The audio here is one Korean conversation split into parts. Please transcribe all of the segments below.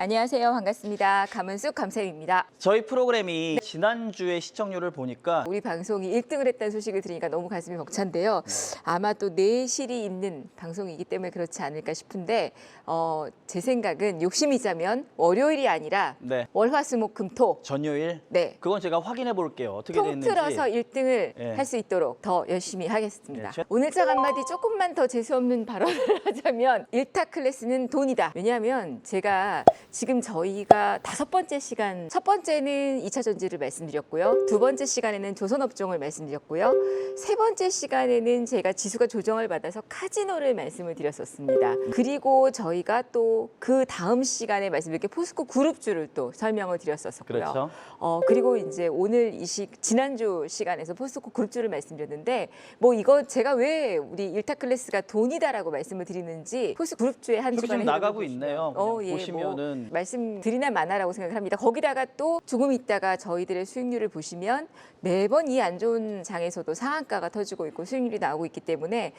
안녕하세요. 반갑습니다. 가문숙 감쌤입니다. 저희 프로그램이 지난주에 시청률을 보니까 우리 방송이 1등을 했다는 소식을 들으니까 너무 가슴이 벅찬데요. 아마 또 내실이 있는 방송이기 때문에 그렇지 않을까 싶은데 제 생각은 욕심이자면 월요일이 아니라 네. 월화수목금토 전요일 네. 그건 제가 확인해 볼게요. 어떻게 됐는지. 통틀어서 1등을 네. 할 수 있도록 더 열심히 하겠습니다. 네. 오늘자 한마디 조금만 더 재수없는 발언을 하자면 일타 클래스는 돈이다. 왜냐하면 제가 지금 저희가 5번째 시간, 첫 번째는 2차 전지를 말씀드렸고요. 두 번째 시간에는 조선업종을 말씀드렸고요. 세 번째 시간에는 제가 지수가 조정을 받아서 카지노를 말씀을 드렸었습니다. 그리고 저희가 또 그 다음 시간에 말씀드린 게 포스코 그룹주를 또 설명을 드렸었고요. 그렇죠. 그리고 이제 오늘 지난주 시간에서 포스코 그룹주를 말씀드렸는데 뭐 이거 제가 왜 우리 일타 클래스가 돈이다라고 말씀을 드리는지 포스코 그룹주의 한 여기 주간에 좀 나가고 보시면, 있네요. 그냥 보시면은 뭐 말씀드리나 마나라고 생각을 합니다. 거기다가 또 조금 있다가 저희들의 수익률을 보시면 매번 이 안 좋은 장에서도 상한가가 터지고 있고 수익률이 나오고 있기 때문에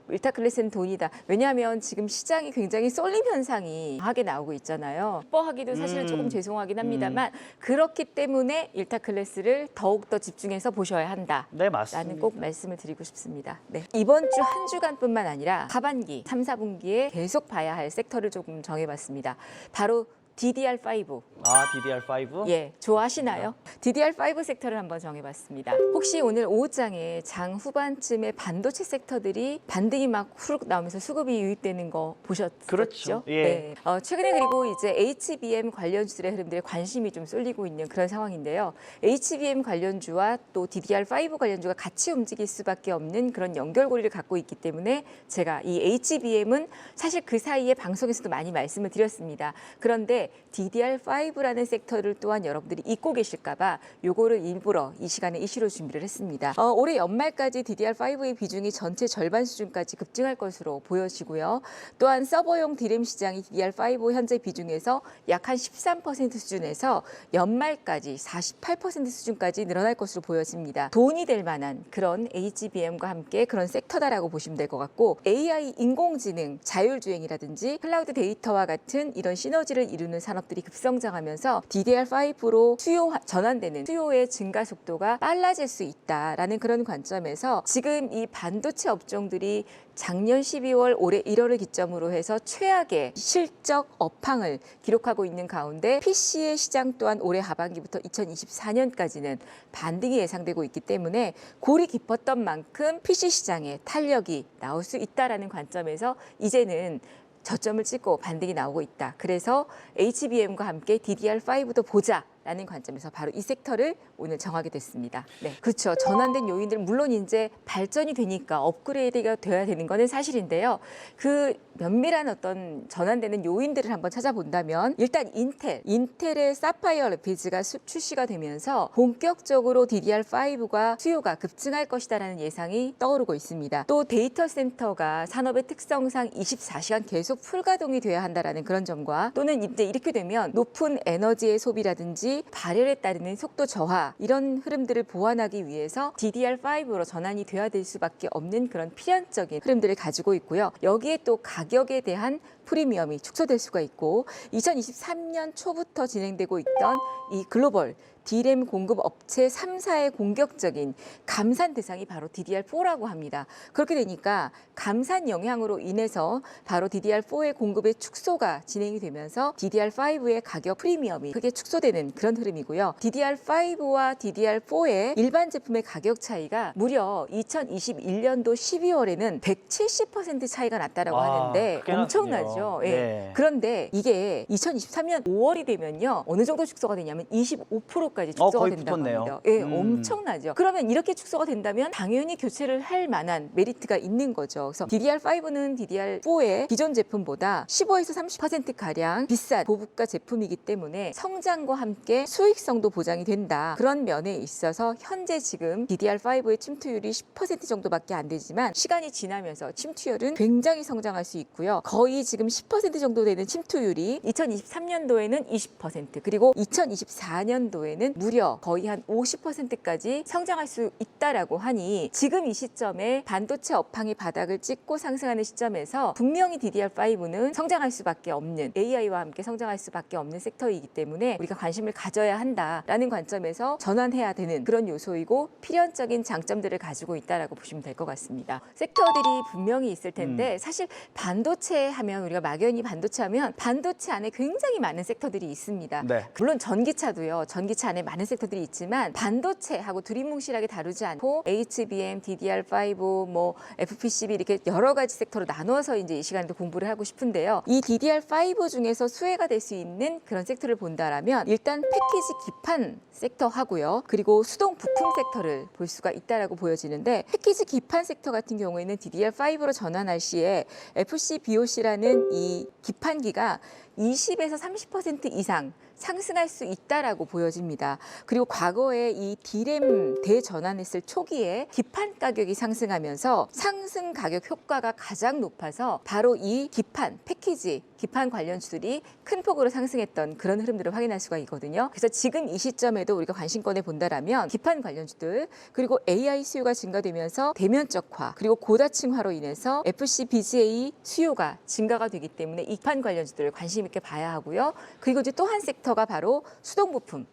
일타 클래스는 돈이다. 왜냐하면 지금 시장이 굉장히 쏠림 현상이 강하게 나오고 있잖아요. 뻔하기도 사실은 조금 죄송하긴 합니다만 그렇기 때문에 일타 클래스를 더욱더 집중해서 보셔야 한다. 네, 맞습니다. 라는 꼭 말씀을 드리고 싶습니다. 네. 이번 주 한 주간뿐만 아니라 하반기 3, 4분기에 계속 봐야 할 섹터를 조금 정해봤습니다. 바로 DDR5. DDR5? 예, 좋아하시나요? DDR5 섹터를 한번 정해봤습니다. 혹시 오늘 오후장에 장 후반쯤에 반도체 섹터들이 반등이 막 후룩 나오면서 수급이 유입되는 거 보셨죠? 그렇죠. 예. 네. 최근에 그리고 이제 HBM 관련주들의 흐름들에 관심이 좀 쏠리고 있는 그런 상황인데요. HBM 관련주와 또 DDR5 관련주가 같이 움직일 수밖에 없는 그런 연결고리를 갖고 있기 때문에 제가 이 HBM은 사실 그 사이에 방송에서도 많이 말씀을 드렸습니다. 그런데 DDR5라는 섹터를 또한 여러분들이 잊고 계실까 봐 요거를 일부러 이 시간에 이슈로 준비를 했습니다. 올해 연말까지 DDR5의 비중이 전체 절반 수준까지 급증할 것으로 보여지고요. 또한 서버용 DRAM 시장이 DDR5 현재 비중에서 약 한 13% 수준에서 연말까지 48% 수준까지 늘어날 것으로 보여집니다. 돈이 될 만한 그런 HBM과 함께 그런 섹터다라고 보시면 될 것 같고 AI, 인공지능, 자율주행이라든지 클라우드 데이터와 같은 이런 시너지를 이루는 산업들이 급성장하면서 DDR5로 전환되는 수요의 증가 속도가 빨라질 수 있다라는 그런 관점에서 지금 이 반도체 업종들이 작년 12월, 올해 1월을 기점으로 해서 최악의 실적 업황을 기록하고 있는 가운데 PC의 시장 또한 올해 하반기부터 2024년까지는 반등이 예상되고 있기 때문에 골이 깊었던 만큼 PC 시장에 탄력이 나올 수 있다라는 관점에서 이제는 저점을 찍고 반등이 나오고 있다. 그래서 HBM과 함께 DDR5도 보자라는 관점에서 바로 이 섹터를 오늘 정하게 됐습니다. 네, 그렇죠. 전환된 요인들 물론 이제 발전이 되니까 업그레이드가 돼야 되는 거는 사실인데요. 그 면밀한 어떤 전환되는 요인들을 한번 찾아본다면 일단 인텔의 사파이어 레피즈가 출시가 되면서 본격적으로 DDR5가 수요가 급증할 것이다라는 예상이 떠오르고 있습니다. 또 데이터 센터가 산업의 특성상 24시간 계속 풀가동이 돼야 한다라는 그런 점과 또는 이제 이렇게 되면 높은 에너지의 소비라든지 발열에 따르는 속도 저하 이런 흐름들을 보완하기 위해서 DDR5로 전환이 돼야 될 수밖에 없는 그런 필연적인 흐름들을 가지고 있고요. 여기에 또 가격에 대한 프리미엄이 축소될 수가 있고 2023년 초부터 진행되고 있던 이 글로벌 DRAM 공급 업체 3사의 공격적인 감산 대상이 바로 DDR4라고 합니다. 그렇게 되니까 감산 영향으로 인해서 바로 DDR4의 공급의 축소가 진행이 되면서 DDR5의 가격 프리미엄이 크게 축소되는 그런 흐름이고요. DDR5와 DDR4의 일반 제품의 가격 차이가 무려 2021년도 12월에는 170% 차이가 났다라고 하는데 엄청나죠. 예. 네. 그런데 이게 2023년 5월이 되면요. 어느 정도 축소가 되냐면 25%까지 축소가 거의 된다고 붙었네요. 합니다. 예, 엄청나죠. 그러면 이렇게 축소가 된다면 당연히 교체를 할 만한 메리트가 있는 거죠. 그래서 DDR5는 DDR4의 기존 제품보다 15에서 30%가량 비싼 고부가 제품이기 때문에 성장과 함께 수익성도 보장이 된다. 그런 면에 있어서 현재 지금 DDR5의 침투율이 10% 정도밖에 안 되지만 시간이 지나면서 침투율은 굉장히 성장할 수 있고요. 거의 지금 10% 정도 되는 침투율이 2023년도에는 20% 그리고 2024년도에는 경우에는 무려 거의 한 50%까지 성장할 수 있다라고 하니 지금 이 시점에 반도체 업황이 바닥을 찍고 상승하는 시점에서 분명히 DDR5는 성장할 수밖에 없는 AI와 함께 성장할 수밖에 없는 섹터이기 때문에 우리가 관심을 가져야 한다라는 관점에서 전환해야 되는 그런 요소이고 필연적인 장점들을 가지고 있다라고 보시면 될 것 같습니다. 섹터들이 분명히 있을 텐데 사실 반도체 하면 우리가 막연히 반도체 하면 반도체 안에 굉장히 많은 섹터들이 있습니다. 네. 물론 전기차도요. 전기차 안에 많은 섹터들이 있지만 반도체하고 두리뭉실하게 다루지 않고 HBM, DDR5, 뭐 FPCB 이렇게 여러 가지 섹터로 나눠서 이제 이 시간에도 공부를 하고 싶은데요. 이 DDR5 중에서 수혜가 될 수 있는 그런 섹터를 본다라면 일단 패키지 기판 섹터 하고요. 그리고 수동 부품 섹터를 볼 수가 있다라고 보여지는데 패키지 기판 섹터 같은 경우에는 DDR5로 전환할 시에 FCBOC라는 이 기판기가 20에서 30% 이상 상승할 수 있다라고 보여집니다. 그리고 과거에 이 D램 대전환했을 초기에 기판 가격이 상승하면서 상승 가격 효과가 가장 높아서 바로 이 기판, 패키지, 기판 관련주들이 큰 폭으로 상승했던 그런 흐름들을 확인할 수가 있거든요. 그래서 지금 이 시점에도 우리가 관심권에 본다라면 기판 관련주들 그리고 AI 수요가 증가되면서 대면적화 그리고 고다층화로 인해서 FCBGA 수요가 증가가 되기 때문에 이 기판 관련주들을 관심 있게 봐야 하고요. 그리고 이제 또 한 섹터가 바로 수동 부품.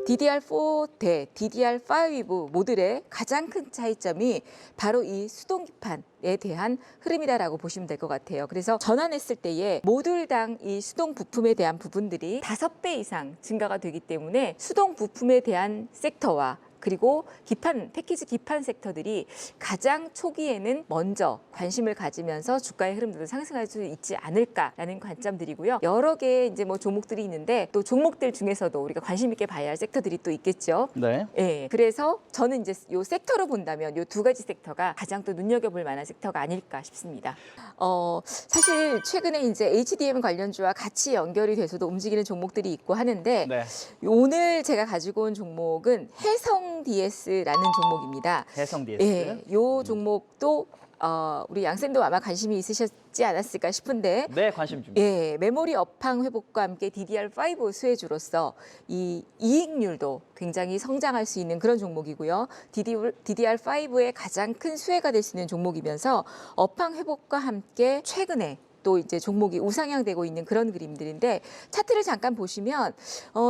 DDR4 대 DDR5 모듈의 가장 큰 차이점이 바로 이 수동 기판에 대한 흐름이다라고 보시면 될 것 같아요. 그래서 전환했을 때에 모듈당 이 수동 부품에 대한 부분들이 5배 이상 증가가 되기 때문에 수동 부품에 대한 섹터와 그리고 기판, 패키지 기판 섹터들이 가장 초기에는 먼저 관심을 가지면서 주가의 흐름들도 상승할 수 있지 않을까라는 관점들이고요. 여러 개의 이제 뭐 종목들이 있는데 또 종목들 중에서도 우리가 관심 있게 봐야 할 섹터들이 또 있겠죠. 네. 예. 그래서 저는 이제 요 섹터로 본다면 요 두 가지 섹터가 가장 또 눈여겨볼 만한 섹터가 아닐까 싶습니다. 사실 최근에 이제 HDM 관련주와 같이 연결이 돼서도 움직이는 종목들이 있고 하는데 네. 오늘 제가 가지고 온 종목은 해성 DS라는 종목입니다. 해성 DS. 예, 요 종목도 우리 양쌤도 아마 관심이 있으셨지 않았을까 싶은데 네, 관심 줍니다. 예, 메모리 업황 회복과 함께 DDR5 수혜주로서 이 이익률도 굉장히 성장할 수 있는 그런 종목이고요. DDR5의 가장 큰 수혜가 될 수 있는 종목이면서 업황 회복과 함께 최근에 또 이제 종목이 우상향되고 있는 그런 그림들인데 차트를 잠깐 보시면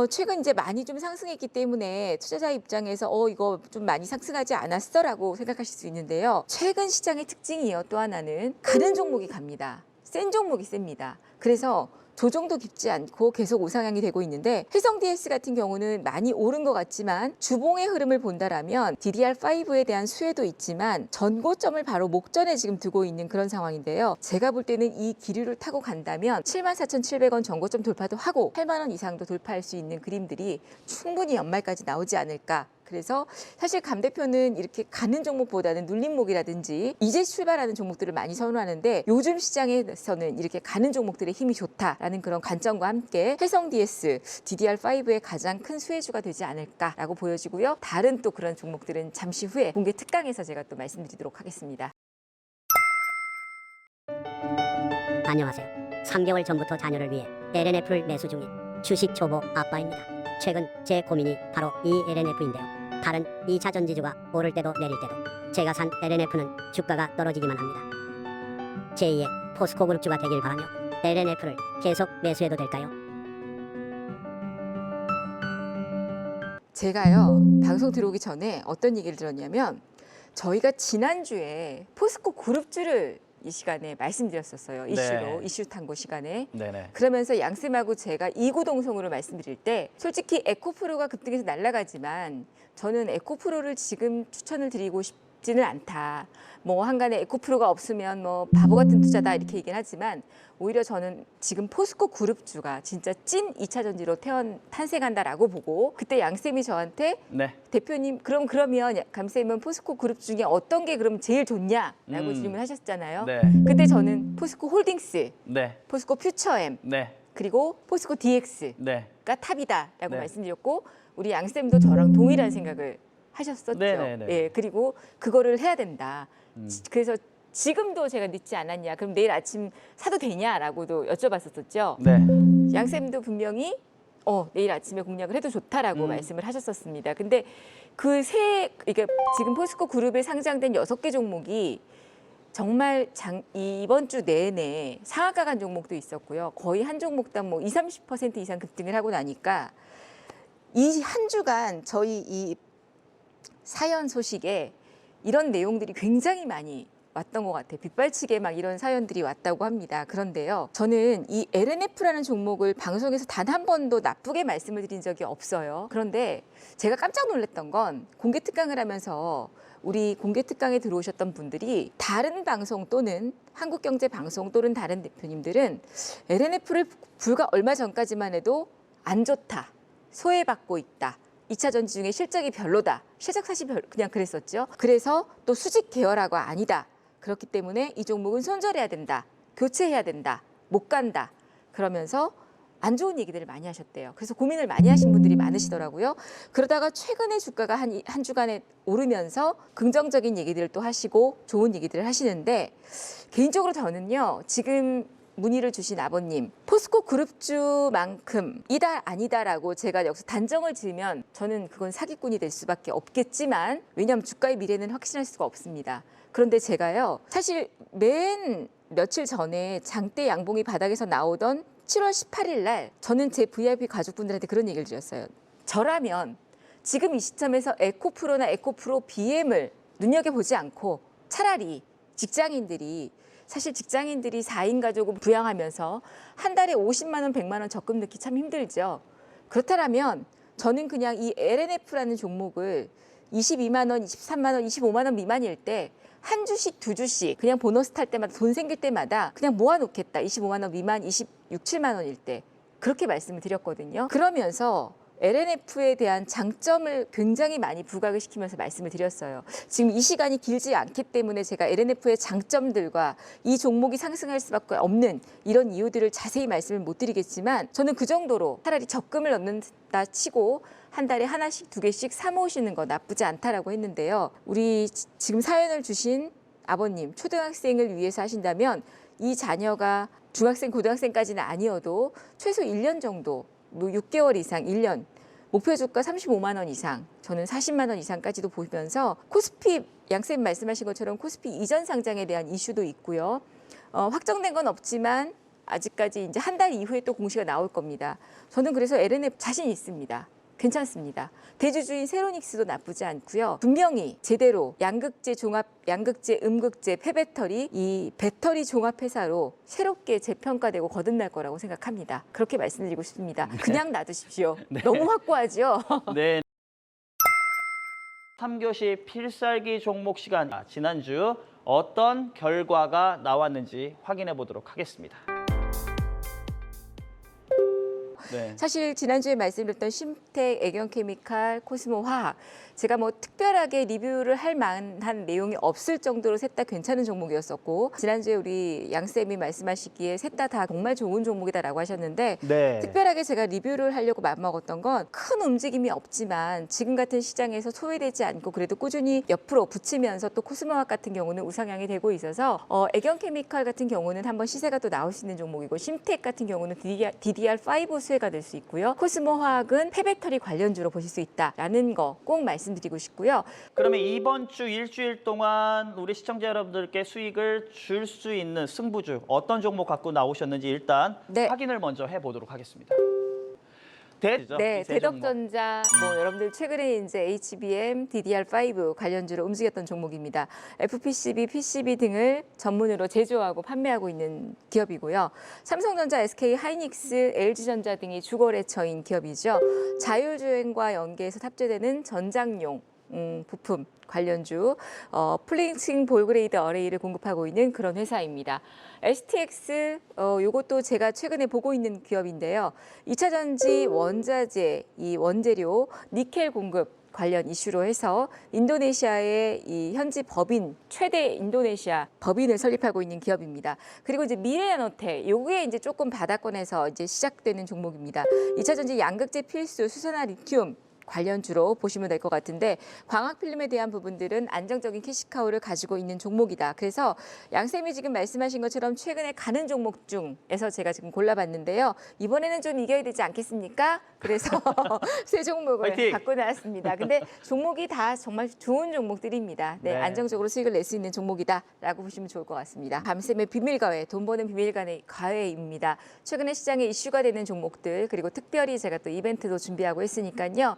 최근 이제 많이 좀 상승했기 때문에 투자자 입장에서 이거 좀 많이 상승하지 않았어라고 생각하실 수 있는데요. 최근 시장의 특징이요. 또 하나는 가는 종목이 갑니다. 센 종목이 셉니다. 그래서 조정도 깊지 않고 계속 우상향이 되고 있는데 해성 DS 같은 경우는 많이 오른 것 같지만 주봉의 흐름을 본다라면 DDR5에 대한 수혜도 있지만 전고점을 바로 목전에 지금 두고 있는 그런 상황인데요. 제가 볼 때는 이 기류를 타고 간다면 74,700원 전고점 돌파도 하고 8만 원 이상도 돌파할 수 있는 그림들이 충분히 연말까지 나오지 않을까. 그래서 사실 감 대표는 이렇게 가는 종목보다는 눌림목이라든지 이제 출발하는 종목들을 많이 선호하는데 요즘 시장에서는 이렇게 가는 종목들의 힘이 좋다라는 그런 관점과 함께 해성 DS, DDR5의 가장 큰 수혜주가 되지 않을까라고 보여지고요. 다른 또 그런 종목들은 잠시 후에 공개 특강에서 제가 또 말씀드리도록 하겠습니다. 안녕하세요. 3개월 전부터 자녀를 위해 LNF를 매수 중인 주식 초보 아빠입니다. 최근 제 고민이 바로 이 LNF인데요. 다른 2차 전지주가 오를 때도 내릴 때도 제가 산 LNF는 주가가 떨어지기만 합니다. 제2의 포스코 그룹주가 되길 바라며 LNF를 계속 매수해도 될까요? 제가요 방송 들어오기 전에 어떤 얘기를 들었냐면 저희가 지난주에 포스코 그룹주를 이 시간에 말씀드렸었어요. 이슈로 네. 이슈 탐구 시간에. 네네. 그러면서 양쌤하고 제가 이구동성으로 말씀드릴 때 솔직히 에코프로가 급등해서 날아가지만 저는 에코프로를 지금 추천을 드리고 싶지는 않다. 뭐 한간에 에코프로가 없으면 뭐 바보 같은 투자다 이렇게 얘기는 하지만 오히려 저는 지금 포스코 그룹주가 진짜 찐 2차 전지로 탄생한다라고 보고 그때 양쌤이 저한테 네. 대표님 그러면 감쌤은 포스코 그룹 중에 어떤 게 그럼 제일 좋냐라고 질문하셨잖아요. 네. 그때 저는 포스코 홀딩스, 네. 포스코 퓨처엠 네. 그리고 포스코 DX가 네. 탑이다라고 네. 말씀드렸고 우리 양쌤도 저랑 동일한 생각을 하셨었죠. 네네네. 예, 그리고 그거를 해야 된다. 그래서 지금도 제가 늦지 않았냐, 그럼 내일 아침 사도 되냐라고도 여쭤봤었죠. 네. 양쌤도 분명히 내일 아침에 공략을 해도 좋다라고 말씀을 하셨었습니다. 근데 이게 지금 포스코 그룹에 상장된 6개 종목이 정말 이번 주 내내 상한가 간 종목도 있었고요. 거의 한 종목당 뭐 20-30% 이상 급등을 하고 나니까 이 한 주간 저희 이 사연 소식에 이런 내용들이 굉장히 많이 왔던 것 같아요. 빗발치게 막 이런 사연들이 왔다고 합니다. 그런데요, 저는 이 LNF라는 종목을 방송에서 단 한 번도 나쁘게 말씀을 드린 적이 없어요. 그런데 제가 깜짝 놀랐던 건 공개 특강을 하면서 우리 공개 특강에 들어오셨던 분들이 다른 방송 또는 한국경제방송 또는 다른 대표님들은 LNF를 불과 얼마 전까지만 해도 안 좋다, 소외받고 있다, 2차 전지 중에 실적이 별로다, 실적 사실 그냥 그랬었죠. 그래서 또 수직 계열화가 아니다. 그렇기 때문에 이 종목은 손절해야 된다, 교체해야 된다, 못 간다, 그러면서 안 좋은 얘기들을 많이 하셨대요. 그래서 고민을 많이 하신 분들이 많으시더라고요. 그러다가 최근에 주가가 한 주간에 오르면서 긍정적인 얘기들을 또 하시고 좋은 얘기들을 하시는데, 개인적으로 저는요, 지금 문의를 주신 아버님, 포스코 그룹주만큼 이다 아니다라고 제가 여기서 단정을 지으면 저는 그건 사기꾼이 될 수밖에 없겠지만, 왜냐하면 주가의 미래는 확신할 수가 없습니다. 그런데 제가요, 사실 맨 며칠 전에 장대 양봉이 바닥에서 나오던 7월 18일 날 저는 제 VIP 가족분들한테 그런 얘기를 드렸어요. 저라면 지금 이 시점에서 에코프로나 에코프로 BM을 눈여겨보지 않고 차라리 직장인들이 4인 가족을 부양하면서 한 달에 50만 원, 100만 원 적금 넣기 참 힘들죠. 그렇다면 저는 그냥 이 LNF라는 종목을 22만 원, 23만 원, 25만 원 미만일 때 한 주씩, 두 주씩 그냥 보너스 탈 때마다, 돈 생길 때마다 그냥 모아놓겠다. 25만 원 미만, 26, 7만 원일 때. 그렇게 말씀을 드렸거든요. 그러면서 LNF에 대한 장점을 굉장히 많이 부각을 시키면서 말씀을 드렸어요. 지금 이 시간이 길지 않기 때문에 제가 LNF의 장점들과 이 종목이 상승할 수밖에 없는 이런 이유들을 자세히 말씀을 못 드리겠지만, 저는 그 정도로 차라리 적금을 넣는다 치고 한 달에 하나씩, 2개씩 사 모으시는 거 나쁘지 않다라고 했는데요. 우리 지금 사연을 주신 아버님, 초등학생을 위해서 하신다면 이 자녀가 중학생, 고등학생까지는 아니어도 최소 1년 정도, 뭐 6개월 이상, 1년, 목표 주가 35만 원 이상, 저는 40만 원 이상까지도 보면서 코스피, 양쌤 말씀하신 것처럼 코스피 이전 상장에 대한 이슈도 있고요. 확정된 건 없지만 아직까지 이제 한 달 이후에 또 공시가 나올 겁니다. 저는 그래서 LNF 자신 있습니다. 괜찮습니다. 대주주인 세로닉스도 나쁘지 않고요. 분명히 제대로 양극재 종합, 양극재, 음극재, 폐배터리, 이 배터리 종합 회사로 새롭게 재평가되고 거듭날 거라고 생각합니다. 그렇게 말씀드리고 싶습니다. 그냥 놔두십시오. 네. 너무 확고하죠? 네. 3교시 필살기 종목 시간. 지난주 어떤 결과가 나왔는지 확인해 보도록 하겠습니다. 네. 사실 지난주에 말씀드렸던 심텍, 애경케미칼, 코스모화학, 제가 뭐 특별하게 리뷰를 할 만한 내용이 없을 정도로 셋 다 괜찮은 종목이었었고, 지난주에 우리 양쌤이 말씀하시기에 셋 다 정말 좋은 종목이다라고 하셨는데, 네. 특별하게 제가 리뷰를 하려고 맘먹었던 건 큰 움직임이 없지만 지금 같은 시장에서 소외되지 않고 그래도 꾸준히 옆으로 붙이면서, 또 코스모화학 같은 경우는 우상향이 되고 있어서 애경케미칼 같은 경우는 한번 시세가 또 나올 수 있는 종목이고, 심텍 같은 경우는 DDR5 수혜가 될 수 있고요. 코스모화학은 폐배터리 관련주로 보실 수 있다라는 거 꼭 말씀드리고 싶고요. 그러면 이번 주 일주일 동안 우리 시청자 여러분들께 수익을 줄 수 있는 승부주 어떤 종목 갖고 나오셨는지 일단 네. 확인을 먼저 해보도록 하겠습니다. 네, 대덕전자, 뭐 여러분들 최근에 이제 HBM, DDR5 관련주로 움직였던 종목입니다. FPCB, PCB 등을 전문으로 제조하고 판매하고 있는 기업이고요. 삼성전자, SK 하이닉스, LG전자 등이 주거래처인 기업이죠. 자율주행과 연계해서 탑재되는 전장용 부품 관련주, 플링칭 볼그레이드 어레이를 공급하고 있는 그런 회사입니다. STX, 요것도 제가 최근에 보고 있는 기업인데요. 2차 전지 원자재, 이 원재료, 니켈 공급 관련 이슈로 해서 인도네시아의 이 현지 법인, 최대 인도네시아 법인을 설립하고 있는 기업입니다. 그리고 이제 미래나노텍, 요게 이제 조금 바닥권에서 이제 시작되는 종목입니다. 2차 전지 양극재 필수, 수소나 리튬, 관련주로 보시면 될 것 같은데 광학필름에 대한 부분들은 안정적인 캐시카우를 가지고 있는 종목이다. 그래서 양쌤이 지금 말씀하신 것처럼 최근에 가는 종목 중에서 제가 지금 골라봤는데요. 이번에는 좀 이겨야 되지 않겠습니까? 그래서 세 종목을 화이팅! 갖고 나왔습니다. 근데 종목이 다 정말 좋은 종목들입니다. 네, 네. 안정적으로 수익을 낼 수 있는 종목이다라고 보시면 좋을 것 같습니다. 감쌤의 비밀과외, 돈 버는 비밀과외입니다. 최근에 시장에 이슈가 되는 종목들 그리고 특별히 제가 또 이벤트도 준비하고 있으니까요.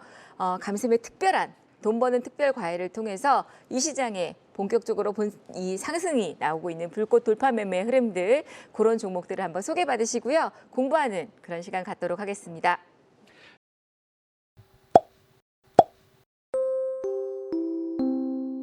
감쌤의 특별한 돈 버는 특별 과외를 통해서 이 시장에 본격적으로 이 상승이 나오고 있는 불꽃 돌파 매매 흐름들 그런 종목들을 한번 소개받으시고요. 공부하는 그런 시간 갖도록 하겠습니다.